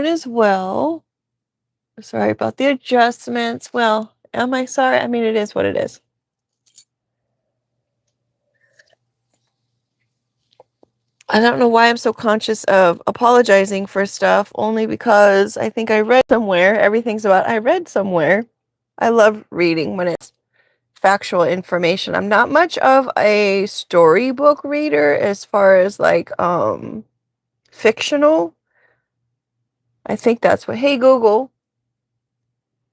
doing as well. Sorry about the adjustments. Well, am I sorry? I mean, it is what it is. I don't know why I'm so conscious of apologizing for stuff, only because I think I read somewhere. Everything's about I read somewhere. I love reading when it's factual information. I'm not much of a storybook reader as far as like fictional. I think that's what. Hey Google,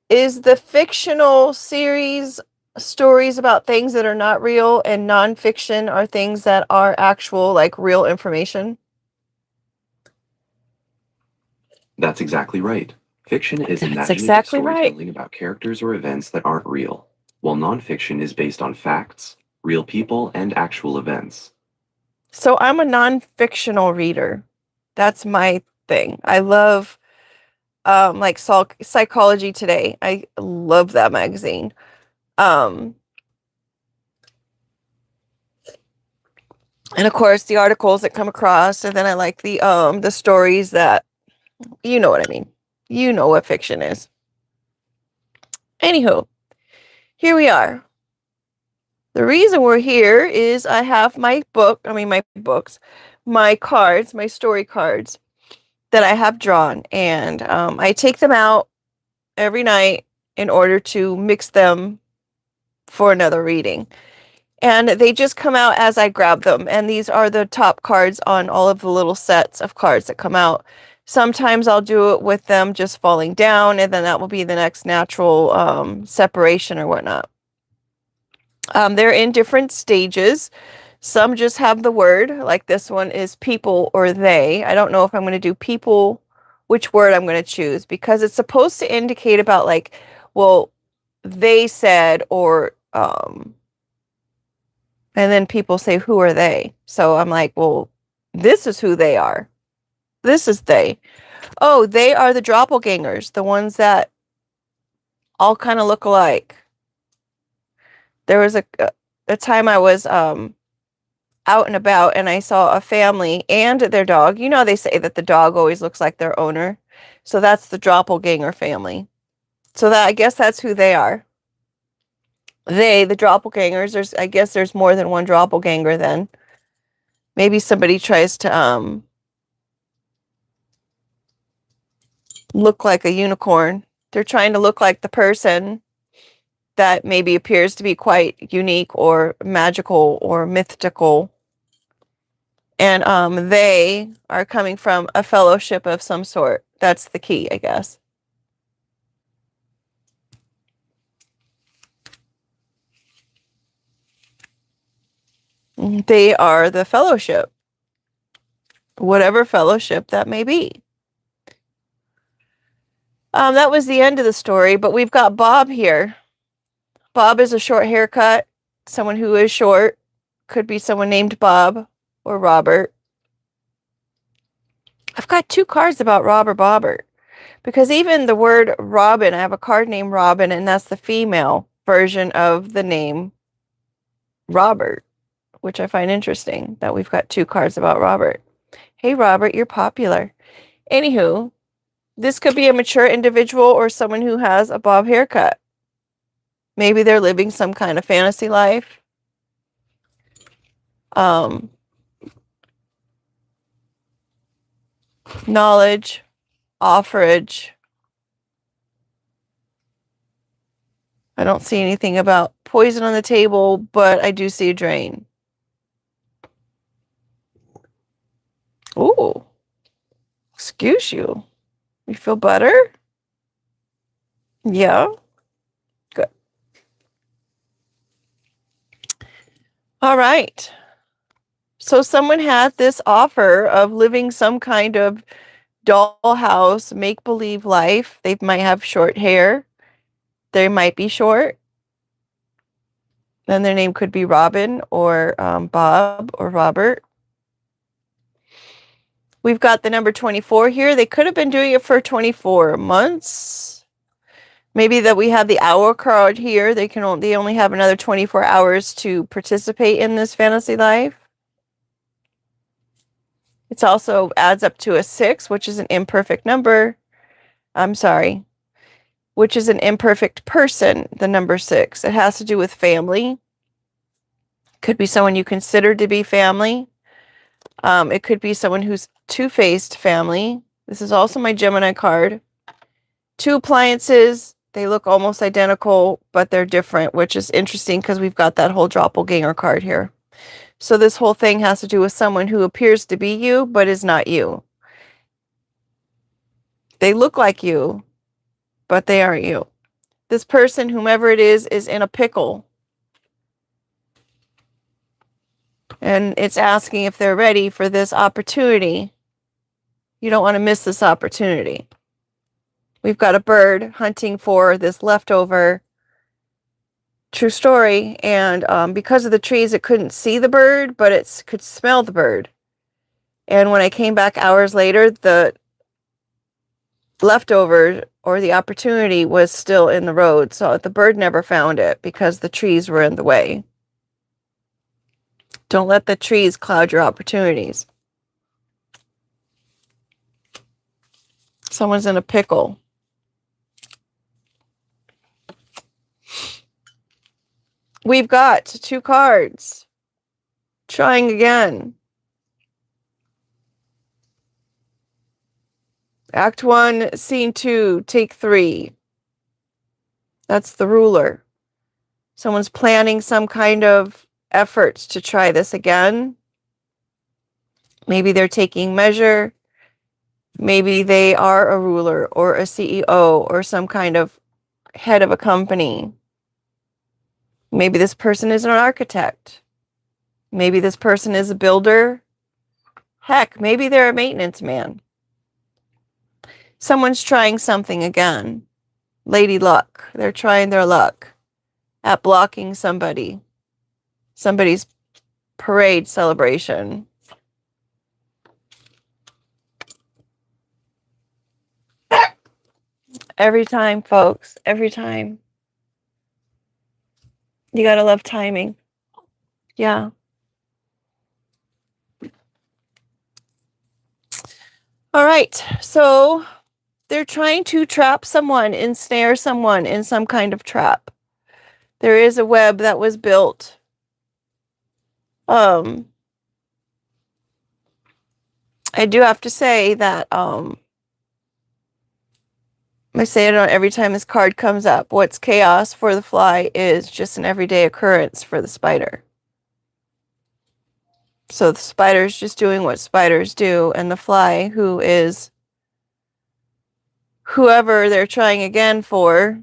is the fictional series stories about things that are not real, and nonfiction are things that are actual, like real information? That's exactly right. Fiction is That's imaginative exactly right. storytelling about characters or events that aren't real, while nonfiction is based on facts, real people, and actual events. So I'm a non-fictional reader. That's my thing. I love like Psychology Today. I love that magazine. Um and of course the articles that come across, and then I like the stories that, you know what I mean. You know what fiction is. Anywho, here we are. The reason we're here is I have my books, my cards, my story cards that I have drawn, and I take them out every night in order to mix them for another reading. And they just come out as I grab them, and these are the top cards on all of the little sets of cards that come out. Sometimes I'll do it with them just falling down, and then that will be the next natural separation or whatnot. They're in different stages. Some just have the word, like this one is people or they. I don't know if I'm going to do people, which word I'm going to choose, because it's supposed to indicate about like, well, they said, or and then people say, who are they? So I'm like, well, this is who they are. This is they. Oh, they are the doppelgangers, the ones that all kind of look alike. There was a time I was out and about, and I saw a family and their dog. You know, they say that the dog always looks like their owner. So that's the doppelganger family. So that, I guess that's who they are. They, the doppelgangers, I guess there's more than one doppelganger then. Maybe somebody tries to look like a unicorn. They're trying to look like the person that maybe appears to be quite unique or magical or mythical. And they are coming from a fellowship of some sort. That's the key, I guess. They are the fellowship, whatever fellowship that may be. That was the end of the story, but we've got Bob here. Bob is a short haircut, someone who is short. Could be someone named Bob or Robert. I've got two cards about Rob or Bobbert, because even the word Robin, I have a card named Robin, and that's the female version of the name Robert, which I find interesting that we've got two cards about Robert. Hey, Robert, you're popular. Anywho, this could be a mature individual or someone who has a bob haircut. Maybe they're living some kind of fantasy life. Knowledge, offerage. I don't see anything about poison on the table, but I do see a drain. Ooh. Excuse you. You feel better? Yeah. Good. All right. So someone had this offer of living some kind of dollhouse, make-believe life. They might have short hair. They might be short. Then their name could be Robin or Bob or Robert. We've got the number 24 here. They could have been doing it for 24 months. Maybe that we have the hour card here. They only have another 24 hours to participate in this fantasy life. It also adds up to a 6, which is an imperfect number. I'm sorry, which is an imperfect person, the number 6. It has to do with family. Could be someone you consider to be family. It could be someone who's two-faced family. This is also my Gemini card. 2 appliances. They look almost identical, but they're different, which is interesting because we've got that whole doppelganger card here. So this whole thing has to do with someone who appears to be you, but is not you. They look like you, but they aren't you. This person, whomever it is in a pickle. And it's asking if they're ready for this opportunity. You don't want to miss this opportunity. We've got a bird hunting for this leftover. True story. And because of the trees, it couldn't see the bird, but it could smell the bird. And when I came back hours later, the leftover or the opportunity was still in the road. So the bird never found it because the trees were in the way. Don't let the trees cloud your opportunities. Someone's in a pickle. We've got 2 cards. Trying again. Act 1, Scene 2, Take 3. That's the ruler. Someone's planning some kind of effort to try this again. Maybe they're taking measure. Maybe they are a ruler or a CEO or some kind of head of a company. Maybe this person is an architect. Maybe this person is a builder. Heck, maybe they're a maintenance man. Someone's trying something again. Lady Luck. They're trying their luck at blocking somebody's parade celebration. Every time, folks. Every time. You gotta love timing. Yeah. All right. So they're trying to trap someone, ensnare someone in some kind of trap. There is a web that was built. I do have to say that I say it every time this card comes up. What's chaos for the fly is just an everyday occurrence for the spider. So the spider's just doing what spiders do, and the fly, who is whoever they're trying again for,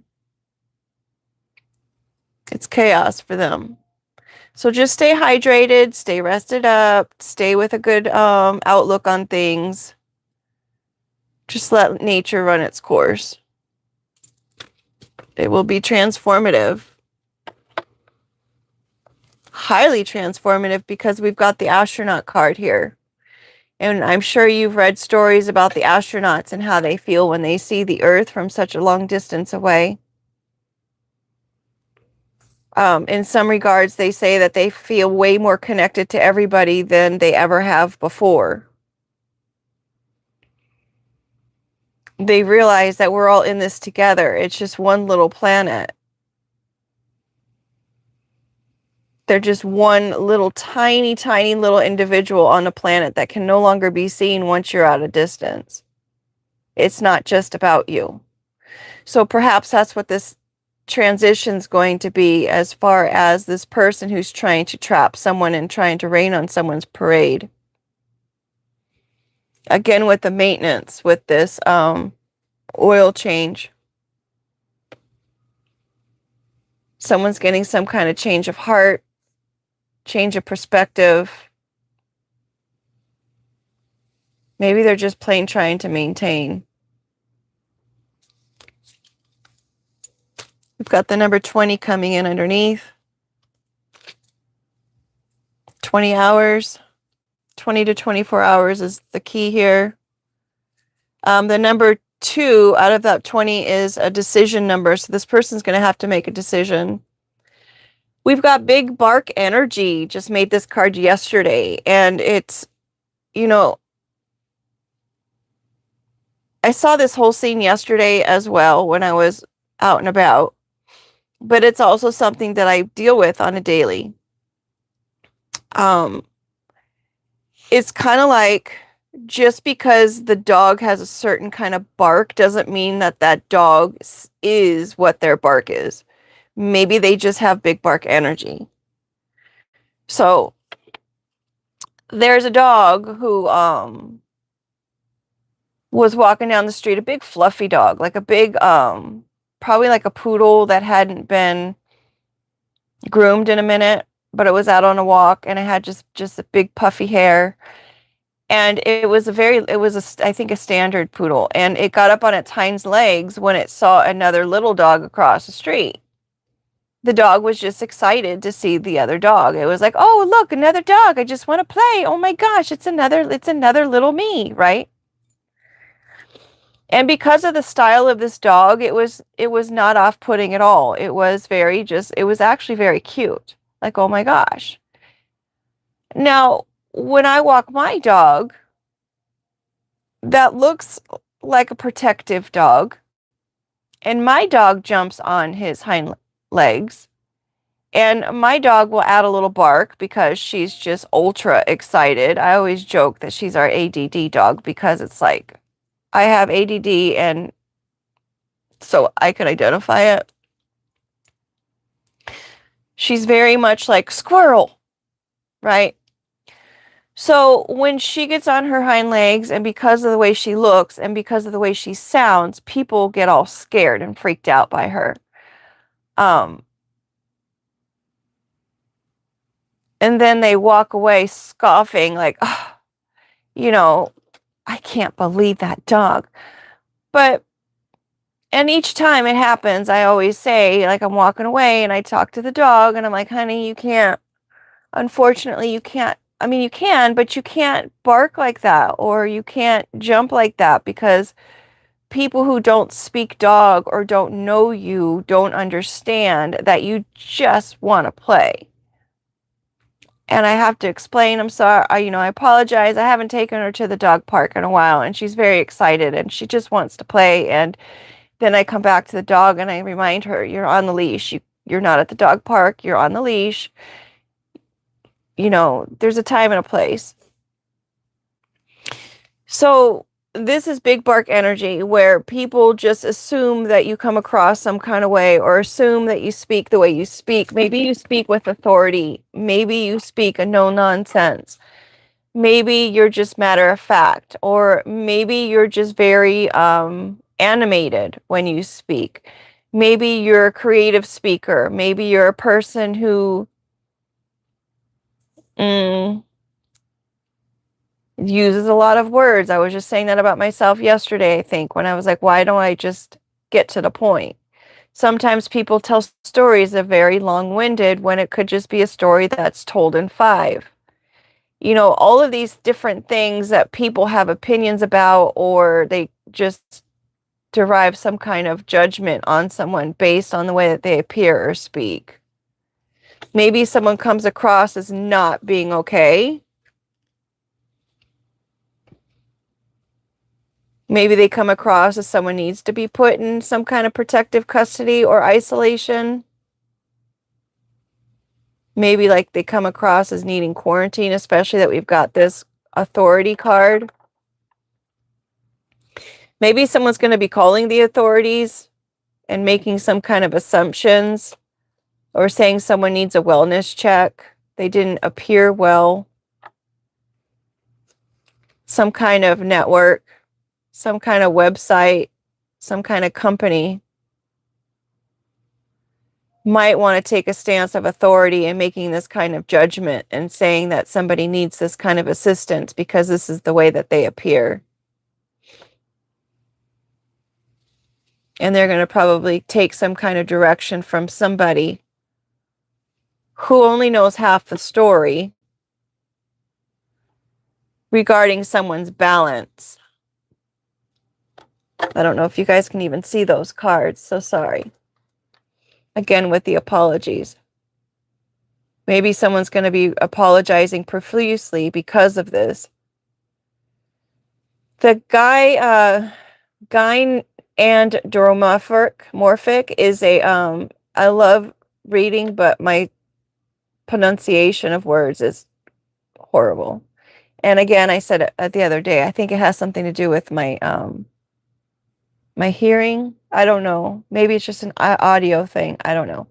it's chaos for them. So just stay hydrated, stay rested up, stay with a good outlook on things. Just let nature run its course. It will be transformative. Highly transformative, because we've got the astronaut card here. And I'm sure you've read stories about the astronauts and how they feel when they see the Earth from such a long distance away. In some regards, they say that they feel way more connected to everybody than they ever have before. They realize that we're all in this together. It's just one little planet. They're just one little tiny, tiny little individual on a planet that can no longer be seen once you're at a distance. It's not just about you. So perhaps that's what this transition's going to be, as far as this person who's trying to trap someone and trying to rain on someone's parade. Again, with the maintenance, with this oil change. Someone's getting some kind of change of heart, change of perspective. Maybe they're just plain trying to maintain. We've got the number 20 coming in underneath. 20 hours. 20 to 24 hours is the key here. The number 2 out of that 20 is a decision number. So this person's going to have to make a decision. We've got Big Bark Energy. Just made this card yesterday. And it's, I saw this whole scene yesterday as well when I was out and about, but it's also something that I deal with on a daily. Um, it's kind of like just because the dog has a certain kind of bark doesn't mean that that dog is what their bark is. Maybe they just have big bark energy. So there's a dog who was walking down the street, a big fluffy dog, like a big probably like a poodle that hadn't been groomed in a minute, but it was out on a walk and it had just a big puffy hair. And I think a standard poodle, and it got up on its hind legs when it saw another little dog across the street. The dog was just excited to see the other dog. It was like, "Oh, look, another dog. I just want to play. Oh my gosh, it's another little me," right? And because of the style of this dog, it was not off-putting at all. It was actually very cute. Like, "Oh my gosh." Now, when I walk my dog, that looks like a protective dog, and my dog jumps on his hind legs, and my dog will add a little bark because she's just ultra excited. I always joke that she's our ADD dog because it's like I have ADD, and so I could identify it. She's very much like squirrel, right? So when she gets on her hind legs, and because of the way she looks and because of the way she sounds, people get all scared and freaked out by her. Um, and then they walk away scoffing, like, oh, you know, I can't believe that dog. But, and each time it happens, I always say, like, I'm walking away and I talk to the dog and I'm like, honey, you can't, unfortunately, you can't. I mean, you can, but you can't bark like that or you can't jump like that because people who don't speak dog or don't know you don't understand that you just want to play. And I have to explain, I'm sorry, I apologize. I haven't taken her to the dog park in a while, and she's very excited and she just wants to play. And then I come back to the dog and I remind her, you're on the leash. You're not at the dog park. You're on the leash. There's a time and a place. So this is big bark energy where people just assume that you come across some kind of way or assume that you speak the way you speak. Maybe you speak with authority. Maybe you speak a no nonsense. Maybe you're just matter of fact, or maybe you're just very animated when you speak. Maybe you're a creative speaker. Maybe you're a person who uses a lot of words. I was just saying that about myself yesterday, I think, when I was like, why don't I just get to the point? Sometimes people tell stories that are very long-winded when it could just be a story that's told in 5. All of these different things that people have opinions about, or they just derive some kind of judgment on someone based on the way that they appear or speak. Maybe someone comes across as not being okay. Maybe they come across as someone needs to be put in some kind of protective custody or isolation. Maybe like they come across as needing quarantine, especially that we've got this authority card. Maybe someone's going to be calling the authorities and making some kind of assumptions or saying someone needs a wellness check. They didn't appear well. Some kind of network, some kind of website, some kind of company might want to take a stance of authority in making this kind of judgment and saying that somebody needs this kind of assistance because this is the way that they appear. And they're going to probably take some kind of direction from somebody who only knows half the story regarding someone's balance. I don't know if you guys can even see those cards, so sorry. Again, with the apologies. Maybe someone's going to be apologizing profusely because of this. The guy Gyne and morphic is a I love reading, but my pronunciation of words is horrible. And again, I said it the other day, I think it has something to do with my hearing. I don't know. Maybe it's just an audio thing. I don't know.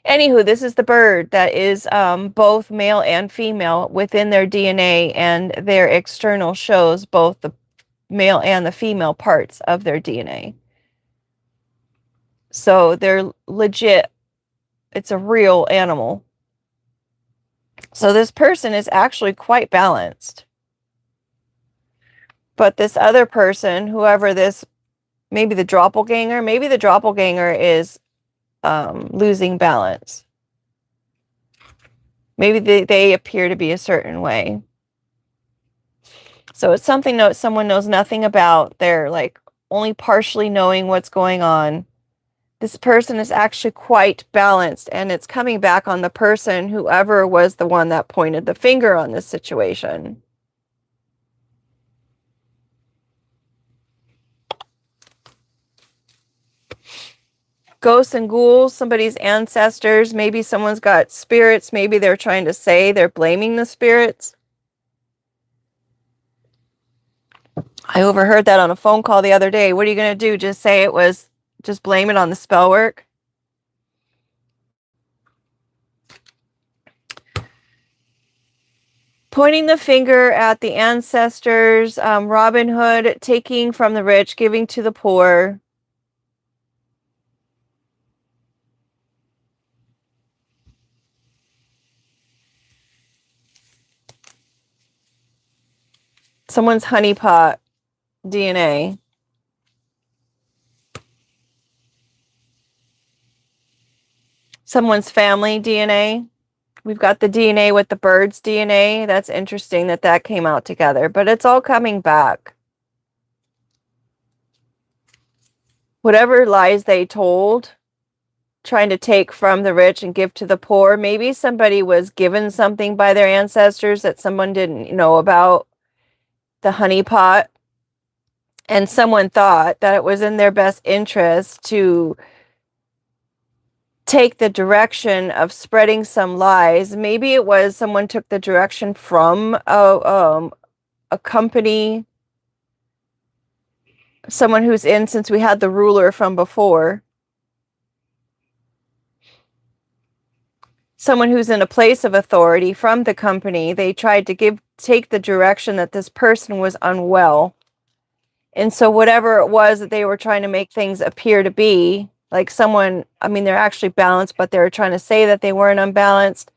Anywho, this is the bird that is both male and female within their DNA, and their external shows both the male and the female parts of their DNA. So they're legit. It's a real animal. So this person is actually quite balanced. But this other person, whoever this, maybe the doppelganger is losing balance. Maybe they appear to be a certain way. So it's something that someone knows nothing about. They're like only partially knowing what's going on. This person is actually quite balanced, and it's coming back on the person, whoever was the one that pointed the finger on this situation. Ghosts and ghouls, somebody's ancestors, maybe someone's got spirits, maybe they're trying to say they're blaming the spirits. I overheard that on a phone call the other day. What are you going to do? Just blame it on the spell work? Pointing the finger at the ancestors, Robin Hood, taking from the rich, giving to the poor. Someone's honeypot DNA. Someone's family DNA. We've got the DNA with the bird's DNA. That's interesting that came out together, but it's all coming back. Whatever lies they told, trying to take from the rich and give to the poor. Maybe somebody was given something by their ancestors that someone didn't know about, the honeypot, and someone thought that it was in their best interest to take the direction of spreading some lies. Maybe it was someone took the direction from a company, someone who's in, since we had the ruler from before, someone who's in a place of authority from the company. They tried to take the direction that this person was unwell. And so whatever it was that they were trying to make things appear to be, like someone, I mean, they're actually balanced, but they were trying to say that they weren't unbalanced.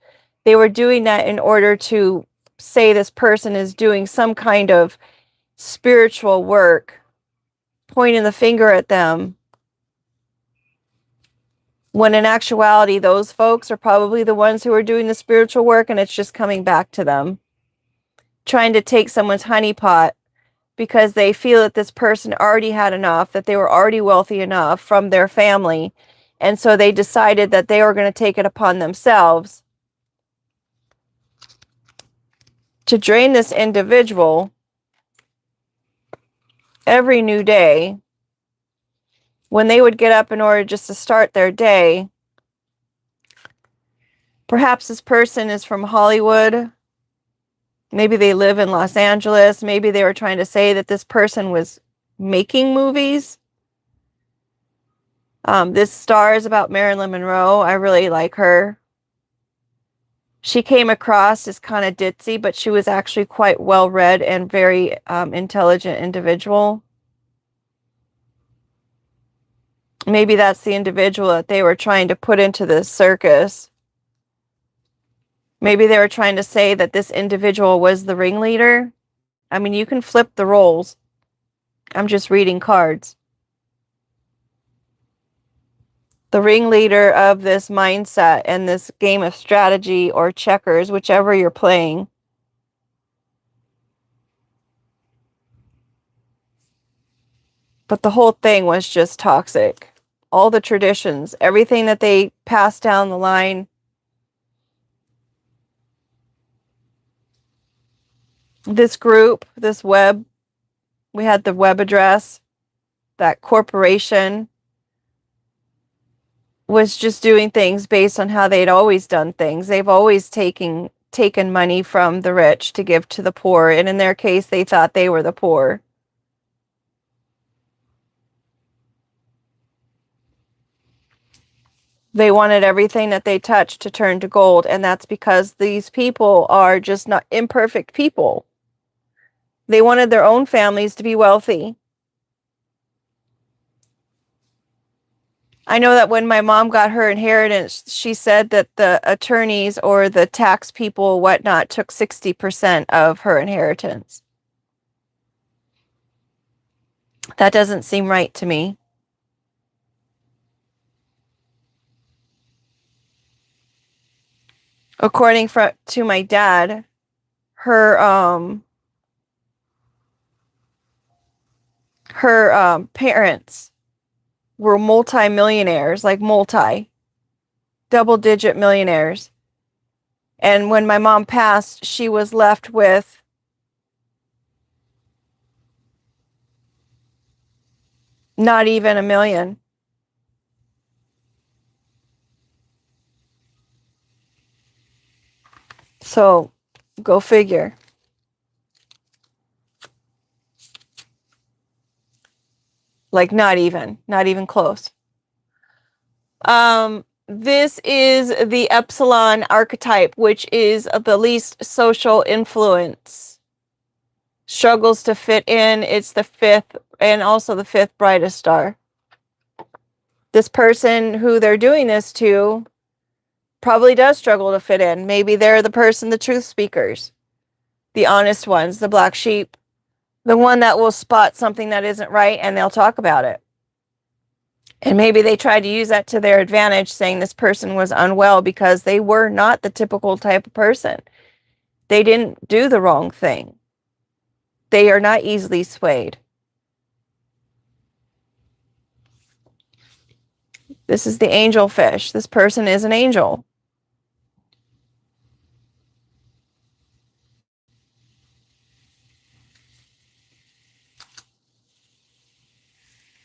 They were doing that in order to say this person is doing some kind of spiritual work, pointing the finger at them, when in actuality, those folks are probably the ones who are doing the spiritual work, and it's just coming back to them. Trying to take someone's honeypot because they feel that this person already had enough, that they were already wealthy enough from their family, and so they decided that they were going to take it upon themselves to drain this individual every new day. When they would get up in order just to start their day, perhaps this person is from Hollywood. Maybe they live in Los Angeles. Maybe they were trying to say that this person was making movies. This star is about Marilyn Monroe. I really like her. She came across as kind of ditzy, but she was actually quite well-read and very intelligent individual. Maybe that's the individual that they were trying to put into this circus. Maybe they were trying to say that this individual was the ringleader. I mean, you can flip the roles. I'm just reading cards. The ringleader of this mindset and this game of strategy or checkers, whichever you're playing. But the whole thing was just toxic. All the traditions, everything that they passed down the line. This group, this web, we had the web address, that corporation was just doing things based on how they'd always done things. They've always taken money from the rich to give to the poor, and in their case, they thought they were the poor. They wanted everything that they touched to turn to gold, and that's because these people are just not imperfect people. They wanted their own families to be wealthy. I know that when my mom got her inheritance, she said that the attorneys or the tax people, whatnot, took 60% of her inheritance. That doesn't seem right to me. According to my dad, her parents were multi-millionaires, like double-digit millionaires. And when my mom passed, she was left with not even $1 million. So, go figure. Like not even close. This is the epsilon archetype, which is the least social influence. Struggles to fit in. It's the fifth, and also the fifth brightest star. This person who they're doing this to probably does struggle to fit in. Maybe they're the truth speakers, the honest ones, the black sheep, the one that will spot something that isn't right and they'll talk about it. And maybe they tried to use that to their advantage, saying this person was unwell because they were not the typical type of person. They didn't do the wrong thing. They are not easily swayed. This is the angel fish. This person is an angel.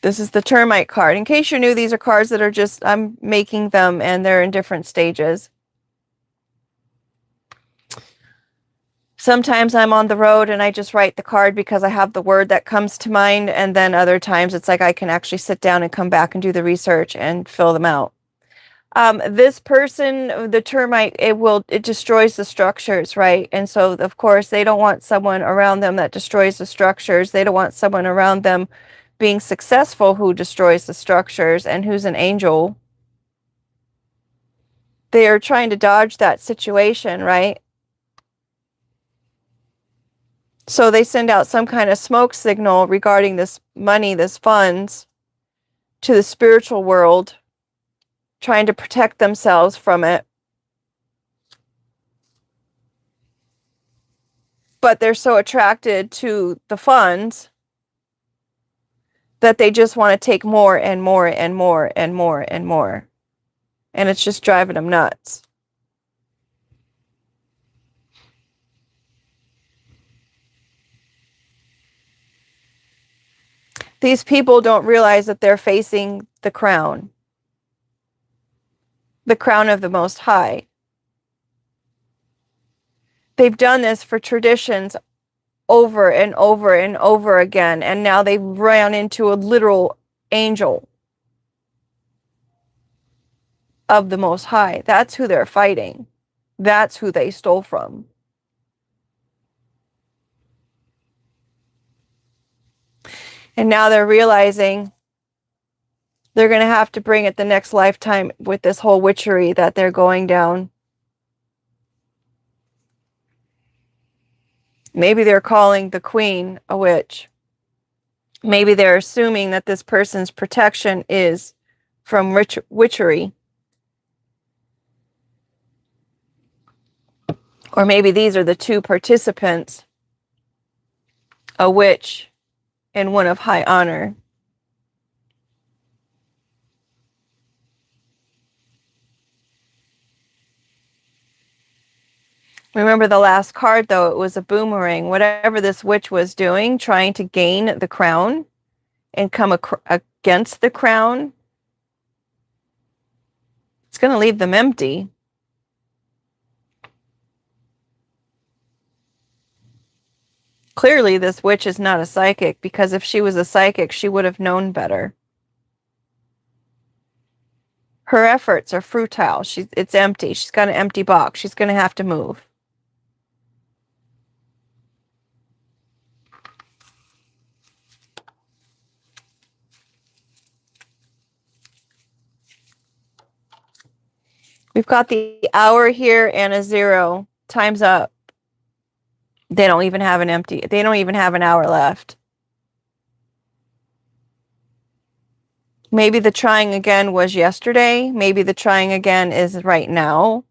This is the termite card. In case you're new, these are cards that are just, I'm making them and they're in different stages. Sometimes I'm on the road and I just write the card because I have the word that comes to mind. And then other times it's like I can actually sit down and come back and do the research and fill them out. This person, the termite, it destroys the structures, right? And so, of course, they don't want someone around them that destroys the structures. They don't want someone around them being successful who destroys the structures and who's an angel. They are trying to dodge that situation, right? So they send out some kind of smoke signal regarding this money, this funds, to the spiritual world, trying to protect themselves from it. But they're so attracted to the funds that they just want to take more and more and more and more and more. And it's just driving them nuts. These people don't realize that they're facing the crown of the Most High. They've done this for traditions over and over and over again, and now they've run into a literal angel of the Most High. That's who they're fighting. That's who they stole from. And now they're realizing they're going to have to bring it the next lifetime with this whole witchery that they're going down. Maybe they're calling the queen a witch. Maybe they're assuming that this person's protection is from witchery. Or maybe these are the two participants, a witch and one of high honor. Remember the last card, though, it was a boomerang. Whatever this witch was doing, trying to gain the crown, and come against the crown, it's going to leave them empty. Clearly, this witch is not a psychic, because if she was a psychic, she would have known better. Her efforts are futile. It's empty. She's got an empty box. She's going to have to move. We've got the hour here and a 0. Time's up. They don't even have an hour left. Maybe the trying again was yesterday. Maybe the trying again is right now.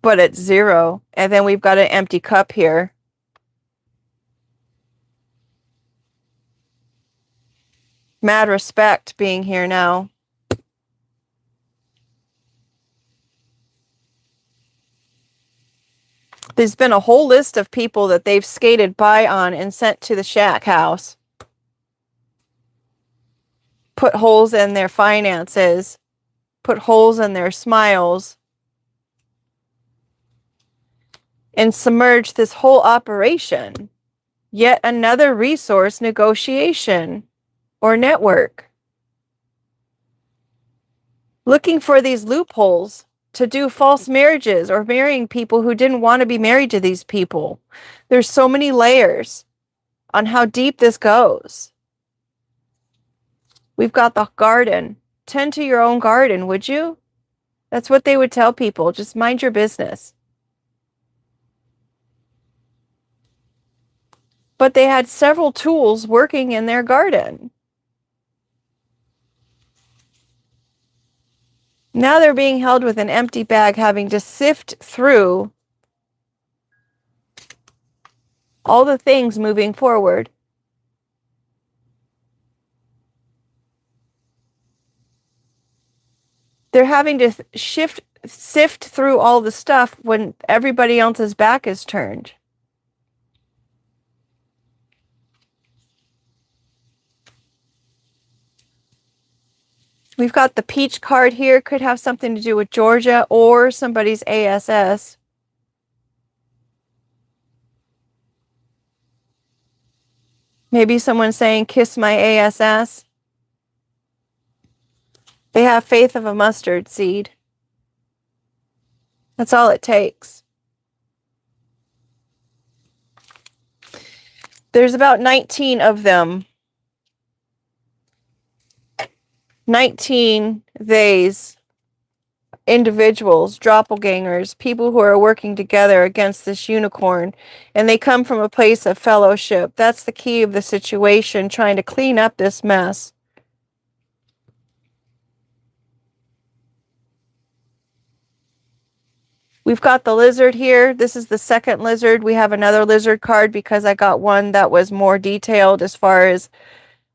But it's 0. And then we've got an empty cup here. Mad respect being here now. There's been a whole list of people that they've skated by on and sent to the shack house. Put holes in their finances. Put holes in their smiles. And submerge this whole operation. Yet another resource negotiation or network. Looking for these loopholes to do false marriages or marrying people who didn't want to be married to these people. There's so many layers on how deep this goes. We've got the garden. Tend to your own garden, would you? That's what they would tell people. Just mind your business. But they had several tools working in their garden. Now they're being held with an empty bag, having to sift through all the things moving forward. They're having to sift through all the stuff when everybody else's back is turned. We've got the peach card here. Could have something to do with Georgia or somebody's ASS. Maybe someone's saying, kiss my ASS. They have faith of a mustard seed. That's all it takes. There's about 19 of them. 19 theys, individuals, doppelgangers, people who are working together against this unicorn, and they come from a place of fellowship. That's the key of the situation, trying to clean up this mess. We've got the lizard here. This is the second lizard. We have another lizard card because I got one that was more detailed as far as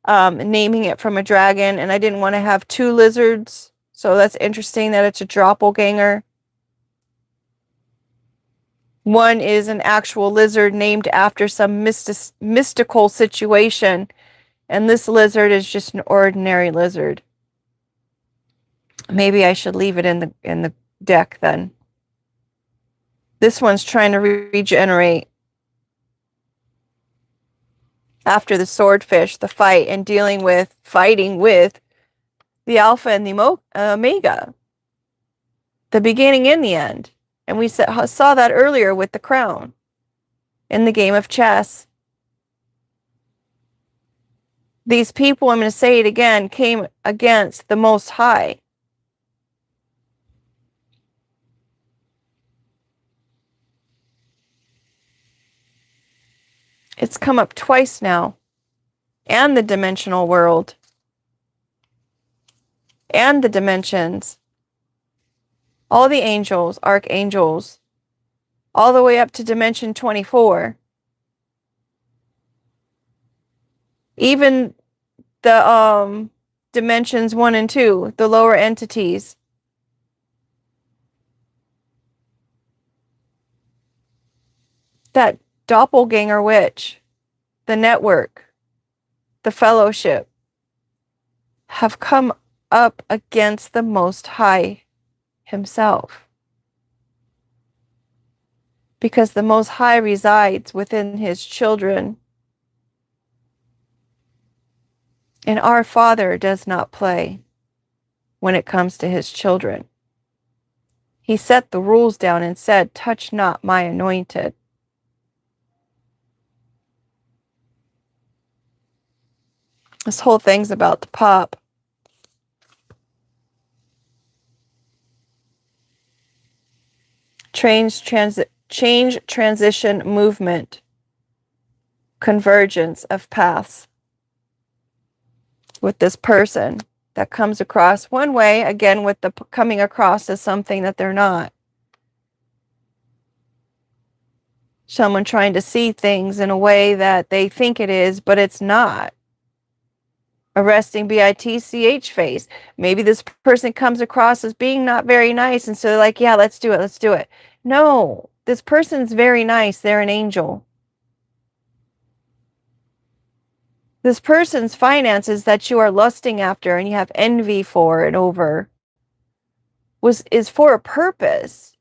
naming it from a dragon, and I didn't want to have 2 lizards, so that's interesting that it's a doppelganger. One is an actual lizard named after some mystical situation, and this lizard is just an ordinary lizard. Maybe I should leave it in the deck then. This one's trying to regenerate after the swordfish, the fight, and fighting with the Alpha and the Omega. The beginning and the end. And we saw that earlier with the crown in the game of chess. These people, I'm going to say it again, came against the Most High. It's come up twice now. And the dimensional world. And the dimensions. All the angels, archangels. All the way up to dimension 24. Even the dimensions 1 and 2, the lower entities. That doppelganger witch. the network, the fellowship, have come up against the Most High himself. Because the Most High resides within his children. And our Father does not play when it comes to his children. He set the rules down and said, "Touch not my anointed." This whole thing's about to pop. Change, transition, movement, convergence of paths with this person that comes across one way, again, with the coming across as something that they're not. Someone trying to see things in a way that they think it is, but it's not. A resting bitch face. Maybe this person comes across as being not very nice, and so they're like, yeah, let's do it. No, this person's very nice. They're an angel. This person's finances that you are lusting after and you have envy for and over is for a purpose.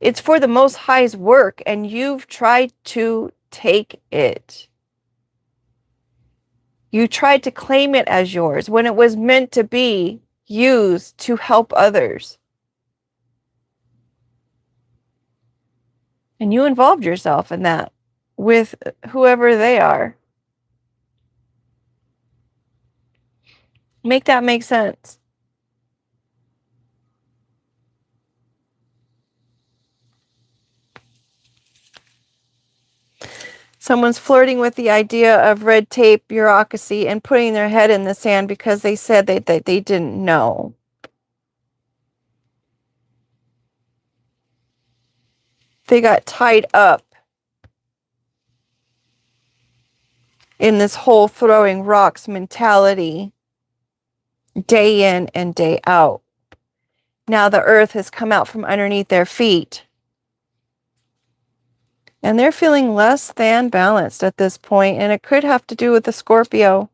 It's for the Most High's work, and you've tried to take it. You tried to claim it as yours when it was meant to be used to help others. And you involved yourself in that with whoever they are. Make that make sense. Someone's flirting with the idea of red tape, bureaucracy, and putting their head in the sand because they said that they didn't know. They got tied up in this whole throwing rocks mentality day in and day out. Now the earth has come out from underneath their feet. And they're feeling less than balanced at this point, and it could have to do with the Scorpio.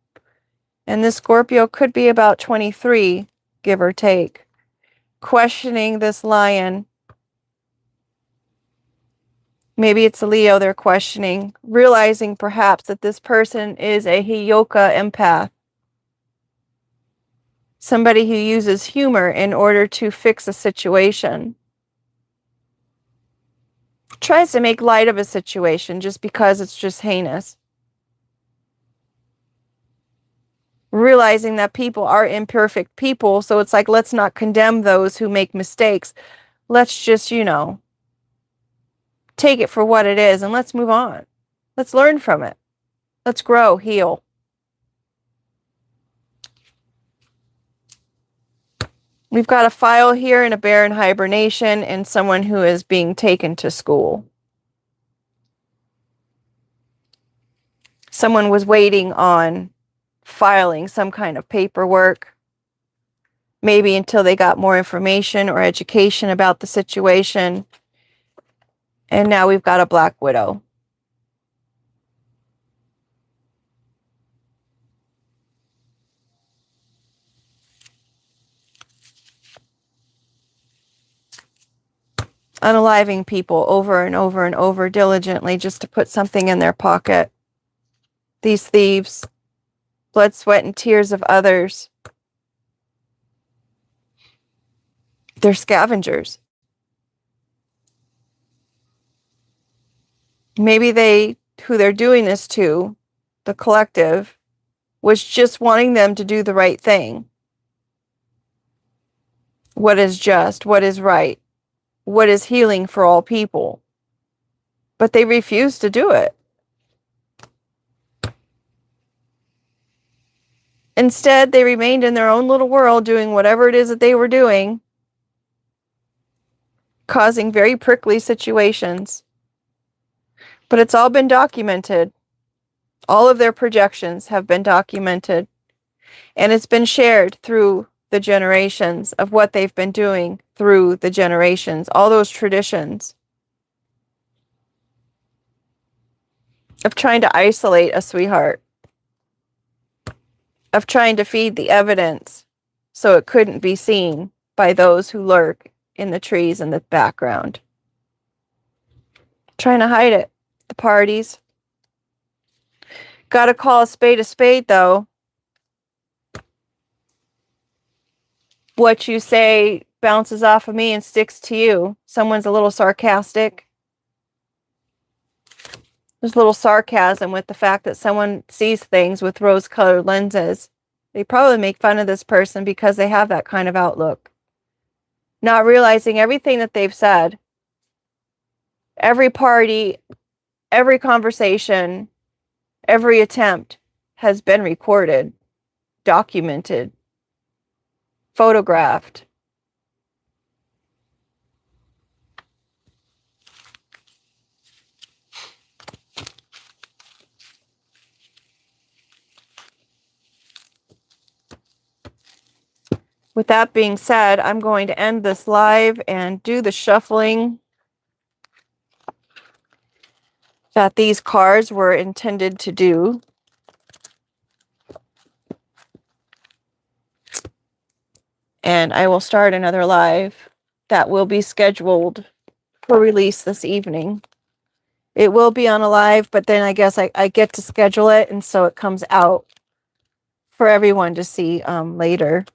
And this Scorpio could be about 23, give or take, questioning this lion. Maybe it's a Leo they're questioning, realizing perhaps that this person is a Hiyoka empath. Somebody who uses humor in order to fix a situation. Tries to make light of a situation just because it's just heinous. Realizing that people are imperfect people, so it's like, let's not condemn those who make mistakes. Let's just, take it for what it is and let's move on. Let's learn from it. Let's grow, heal. We've got a file here and a bear in hibernation and someone who is being taken to school. Someone was waiting on filing some kind of paperwork, maybe until they got more information or education about the situation. And now we've got a Black Widow. Unaliving people over and over and over diligently just to put something in their pocket. These thieves, blood, sweat, and tears of others. They're scavengers. Maybe who they're doing this to, the collective, was just wanting them to do the right thing. What is just, what is right, what is healing for all people. But they refuse to do it. Instead, they remained in their own little world doing whatever it is that they were doing, causing very prickly situations. But it's all been documented. All of their projections have been documented. And it's been shared through the generations of what they've been doing through the generations, all those traditions. of trying to isolate a sweetheart, of trying to feed the evidence so it couldn't be seen by those who lurk in the trees in the background. Trying to hide it. The parties. Gotta call a spade, though. What you say bounces off of me and sticks to you. Someone's a little sarcastic. There's a little sarcasm with the fact that someone sees things with rose-colored lenses. They probably make fun of this person because they have that kind of outlook. Not realizing everything that they've said, every party, every conversation, every attempt has been recorded, documented, photographed. With that being said, I'm going to end this live and do the shuffling that these cards were intended to do. And I will start another live that will be scheduled for release this evening. It will be on a live, but then I guess I get to schedule it, and so it comes out for everyone to see later.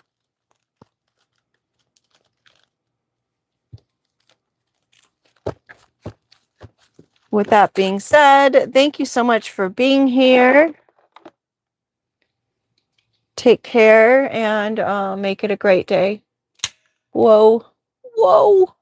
With that being said, thank you so much for being here. Take care and make it a great day. Whoa. Whoa.